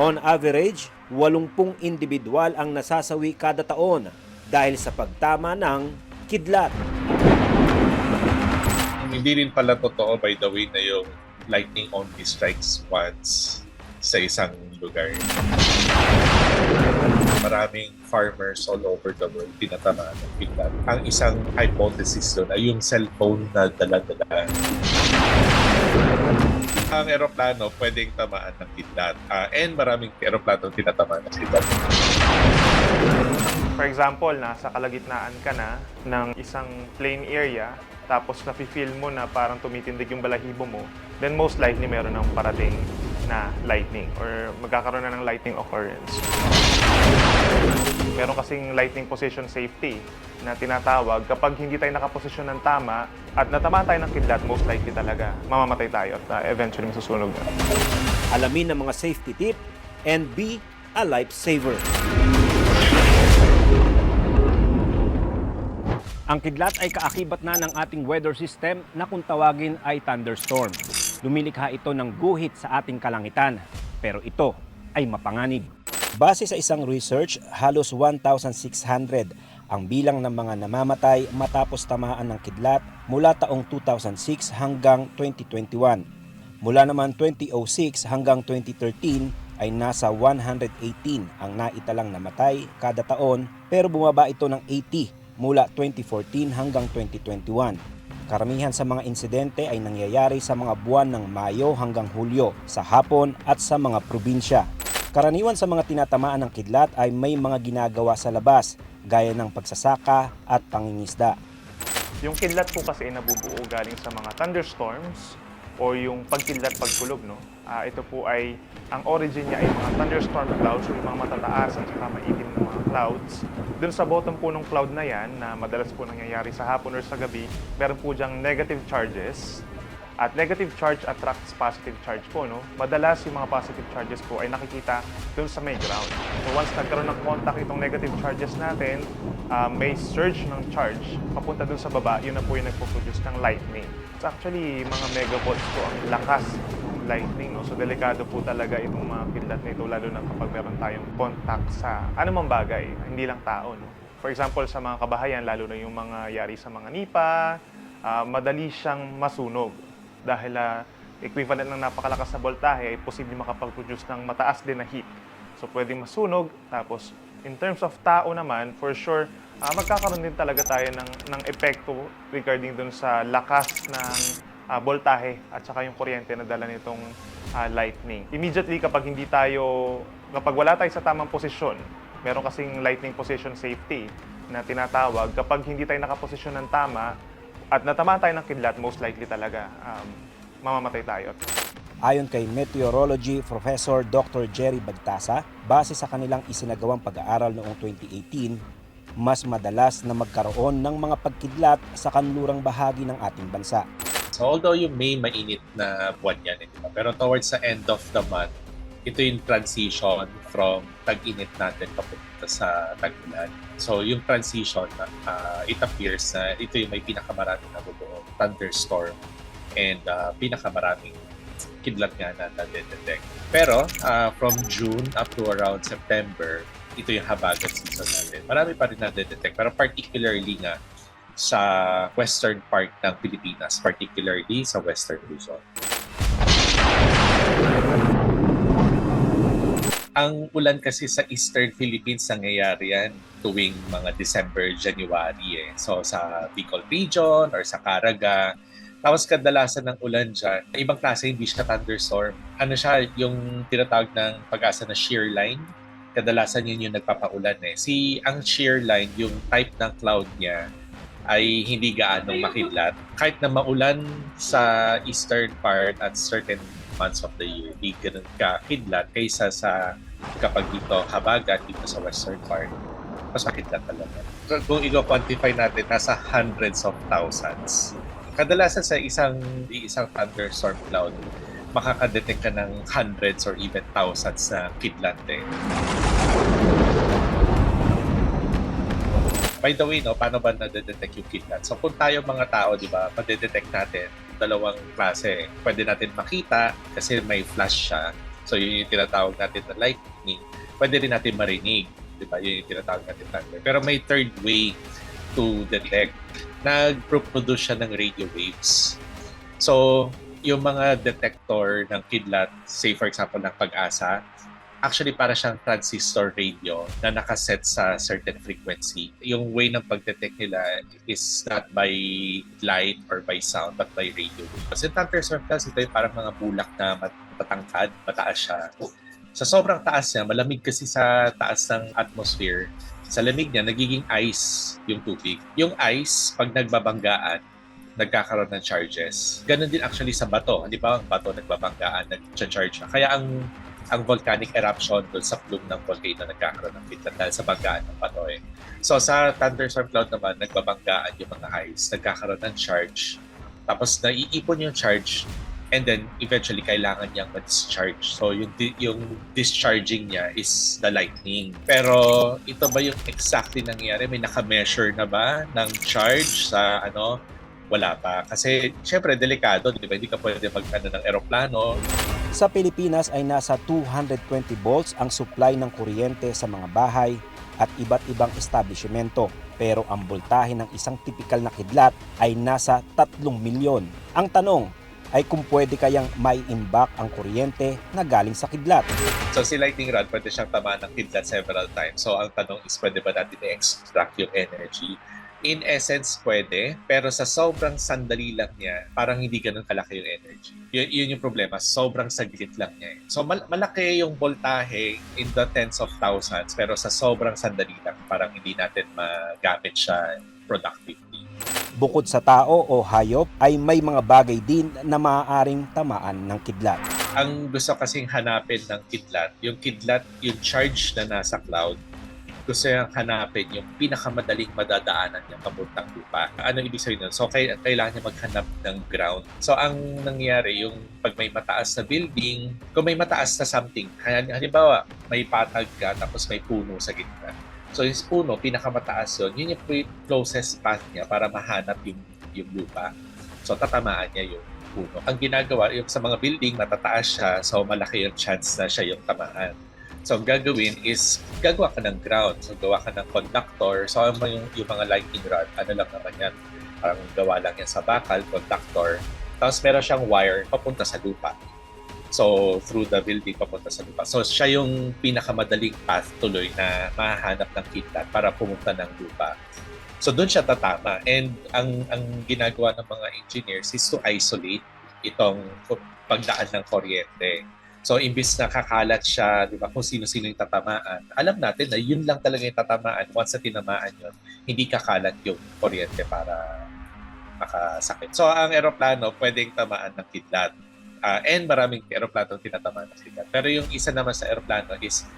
On average, 80 individual ang nasasawi kada taon dahil sa pagtama ng kidlat. Hindi rin pala totoo, by the way, na yung lightning only strikes once sa isang lugar. Maraming farmers all over the world tinatamaan ng kidlat. Ang isang hypothesis doon ay yung cellphone na dala-dala. Ang eroplano pwedeng tamaan ng kidlat. And maraming eroplano tinatamaan ng kidlat. For example, nasa kalagitnaan ka na ng isang plain area, tapos nafe-feel mo na parang tumitindig yung balahibo mo, then most likely meron ng parating na lightning or magkakaroon na ng lightning occurrence. Meron kasing lightning position safety na tinatawag kapag hindi tayo nakaposisyon ng tama at natamaan tayo ng kidlat, most likely talaga mamamatay tayo at eventually masusunog na. Alamin ang mga safety tip and be a lifesaver. Ang kidlat ay kaakibat na ng ating weather system na kung tawagin ay thunderstorm. Lumilikha ito ng guhit sa ating kalangitan, pero ito ay mapanganib. Base sa isang research, halos 1,600 ang bilang ng mga namamatay matapos tamaan ng kidlat mula taong 2006 hanggang 2021. Mula naman 2006 hanggang 2013 ay nasa 118 ang naitalang namatay kada taon, pero bumaba ito ng 80 mula 2014 hanggang 2021. Karamihan sa mga insidente ay nangyayari sa mga buwan ng Mayo hanggang Hulyo, sa hapon at sa mga probinsya. Karaniwan sa mga tinatamaan ng kidlat ay may mga ginagawa sa labas, gaya ng pagsasaka at pangingisda. Yung kidlat po kasi ay nabubuo galing sa mga thunderstorms o yung pagkidlat pagkulog, no? Ito po ay, ang origin niya ay mga thunderstorm clouds o yung mga matataas at saka maitim na mga clouds. Doon sa bottom po ng cloud na yan, na madalas po nangyayari sa hapon or sa gabi, meron po diyang negative charges. At negative charge attracts positive charge po, no? Madalas yung mga positive charges po ay nakikita doon sa may ground. So once nagkaroon ng contact itong negative charges natin, may surge ng charge papunta doon sa baba, yun na po yung nagpo-produce ng lightning. So actually, mga megavolts po ang lakas ng lightning, no? So delikado po talaga itong mga kidlat nito, lalo na kapag meron tayong contact sa anumang bagay, hindi lang tao, no? For example, sa mga kabahayan, lalo na yung mga yari sa mga nipa, madali siyang masunog. Dahil equivalent ng napakalakas na voltahe ay posible makapag-produce ng mataas din na heat. So pwedeng masunog. Tapos in terms of tao naman, for sure, magkakaroon din talaga tayo ng epekto regarding dun sa lakas ng voltahe at saka yung kuryente na dala nitong lightning. Immediately kapag wala tayo sa tamang posisyon, meron kasing lightning position safety na tinatawag, kapag hindi tayo nakaposisyon ng tama, at natamaan tayo ng kidlat, most likely talaga mamamatay tayo. Ayon kay Meteorology Professor Dr. Jerry Bagtasa, base sa kanilang isinagawang pag-aaral noong 2018, mas madalas na magkaroon ng mga pagkidlat sa kanlurang bahagi ng ating bansa. So although yung May mainit na buwan yan, pero towards the end of the month, ito yung transition from tag-init natin papunta sa tag-ulan. So yung transition, it appears na ito yung may pinakamaraming nabubuong thunderstorm and pinakamaraming kidlat nga na nadedetect. Pero from June up to around September, ito yung habagat season natin. Marami pa rin nadedetect, pero particularly nga sa western part ng Pilipinas, particularly sa Western Luzon. Ang ulan kasi sa Eastern Philippines nangyayari yan tuwing mga December, January. So sa Bicol region or sa Caraga. Tapos kadalasan ng ulan dyan, ibang klase, hindi siya thunderstorm. Ano siya, yung tinatawag ng pag-asa na shear line. Kadalasan yun yung nagpapaulan eh. Ang shear line, yung type ng cloud niya, ay hindi gaanong makidlat. Kahit na maulan sa eastern part at certain months of the year, di ganun ka-kidlat kaysa sa kapag dito habagat dito sa western part, mas makidlat talaga. Kung i-quantify natin, nasa hundreds of thousands. Kadalasan sa isang thunderstorm cloud, makakadetect ka ng hundreds or even thousands na kidlat eh. By the way, paano ba na-detect yung kidlat? So kung tayo mga tao, di ba, madedetect natin dalawang klase. Pwede natin makita kasi may flash siya. So yun yung tinatawag natin na lightning. Pwede rin natin marinig, di ba? Yun yung tinatawag natin thunder. Pero may third way to detect. Nag-produce siya ng radio waves. So yung mga detector ng kidlat, say for example ng Pag-asa, actually para siyang transistor radio na nakaset sa certain frequency. Yung way ng pag-detect nila is not by light or by sound but by radio. Kasi thunderstorm kasi ito yung parang mga bulak na matatangkad, mataas siya. Sa sobrang taas niya, malamig kasi sa taas ng atmosphere. Sa lamig niya, nagiging ice yung tubig. Yung ice, pag nagbabanggaan, nagkakaroon ng charges. Ganon din actually sa bato. Di ba? Ang bato nagbabanggaan, nag-charge siya. Kaya ang volcanic eruption doon sa plume ng volcano nagkakaroon ng kidlat dahil sa banggaan ng bato eh. So sa thunderstorm cloud naman, nagbabanggaan yung mga ice, nagkakaroon ng charge, tapos naiipon yung charge, and then eventually kailangan niyang ma-discharge. So yung discharging niya is the lightning. Pero ito ba yung exactly nangyayari? May naka-measure na ba ng charge sa wala pa. Kasi, syempre, delikado. Di ba? Hindi ka pwede magkano ng eroplano. Sa Pilipinas ay nasa 220 volts ang supply ng kuryente sa mga bahay at iba't ibang establishmento. Pero ang voltahe ng isang tipikal na kidlat ay nasa 3 milyon. Ang tanong ay kung pwede kayang mai-imbak ang kuryente na galing sa kidlat. So si lightning rod, pwede siyang tamaan ng kidlat several times. So ang tanong is, pwede ba natin i-extract yung energy? In essence, pwede. Pero sa sobrang sandali lang niya, parang hindi ganun kalaki yung energy. Yun yung problema. Sobrang saglit lang niya. So malaki yung voltahe in the tens of thousands. Pero sa sobrang sandali lang, parang hindi natin magamit siya productively. Bukod sa tao o hayop, ay may mga bagay din na maaaring tamaan ng kidlat. Ang gusto kasing hanapin ng kidlat, yung charge na nasa cloud, gusto niyang hanapin yung pinakamadaling madadaanan niya papuntang lupa. Ano ibig sabihin nun? So, kailangan niya maghanap ng ground. So, ang nangyari, yung pag may mataas na building, kung may mataas na something, halimbawa, may patag ka, tapos may puno sa gitna. So, yung puno, pinakamataas yun yung closest path niya para mahanap yung lupa. So, tatamaan niya yung puno. Ang ginagawa, yung sa mga building, matataas siya, so malaki yung chance na siya yung tamaan. So, ang gagawin is, gagawa ka ng ground. So, gawa ka ng conductor. So, yung mga lightning rod, ano lang naman yan? Parang gawa lang yan sa bakal, conductor. Tapos, meron siyang wire papunta sa lupa. So, through the building papunta sa lupa. So, siya yung pinakamadaling path tuloy na mahahanap ng kidlat para pumunta ng lupa. So, doon siya tatama. And ang ginagawa ng mga engineers is to isolate itong pagdaan ng kuryente. So, imbis na kakalat siya, di ba, kung sino-sino yung tatamaan, alam natin na yun lang talaga yung tatamaan. Once na tinamaan yun, hindi kakalat yung kuryente para makasakit. So, ang eroplano, pwedeng tamaan ng kidlat. And maraming eroplano tinatamaan ng kidlat. Pero yung isa naman sa eroplano is,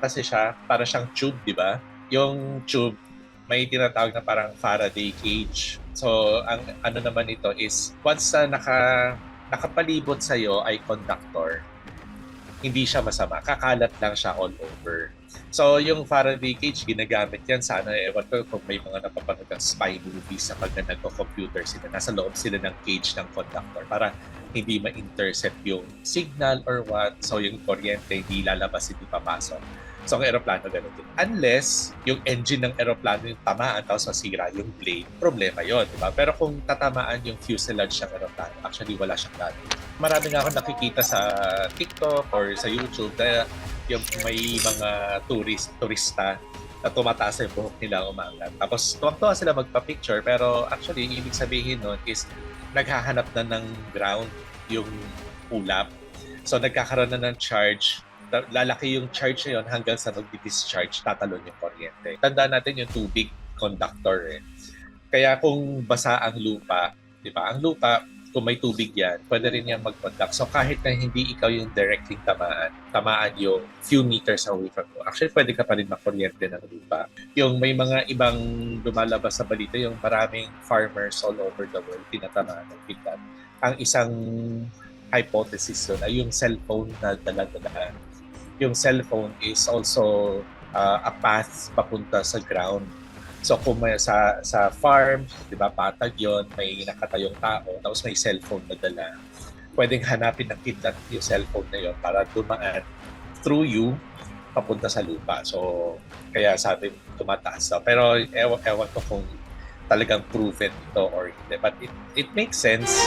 kasi siya, para siyang tube, di ba? Yung tube, may tinatawag na parang Faraday cage. So, ang ano naman ito is, once na nakapalibot sa'yo ay conductor, hindi siya masama. Kakalat lang siya all over. So, yung Faraday cage, ginagamit yan sa ewan ko kung may mga napapanood ng spy movies sa pag nagko-computer sila. Nasa loob sila ng cage ng conductor para hindi ma-intercept yung signal or what. So, yung kuryente hindi lalabas, hindi papasok. So, ang aeroplano ganun din. Unless yung engine ng aeroplano yung tamaan tapos masira yung blade, problema yon, di ba? Pero kung tatamaan yung fuselage ng aeroplano, actually wala siyang gano'n. Marami nga ako nakikita sa TikTok or sa YouTube na yung may mga turista na tumataas yung buhok nila umangat. Tapos tuwang-tuwa sila magpa-picture pero actually ibig sabihin nun is naghahanap na ng ground yung ulap. So nagkakaroon na ng charge, lalaki yung charge na yun hanggang sa mag-discharge, tatalon yung kuryente. Tandaan natin yung tubig conductor eh. Kaya kung basa ang lupa, di ba? Ang lupa, kung may tubig yan, pwede rin yan mag-conduct. So kahit na hindi ikaw yung directly tamaan yung few meters away from you. Actually, pwede ka pa rin makuryente ng lupa. Yung may mga ibang lumalabas sa balita, yung maraming farmers all over the world tinatamaan ng kidlat. Ang isang hypothesis yun ay yung cellphone na dala-dala. Yung cellphone is also a path papunta sa ground. So kung may sa farm, 'di ba, patag 'yon, may nakatayong tao, tapos may cellphone na dala. pwedeng hanapin ng kidlat yung cellphone na yun para dumaan through you papunta sa lupa. So, kaya sabi tumataas daw. Pero ewan ko kung talagang proven ito or hindi. But it makes sense.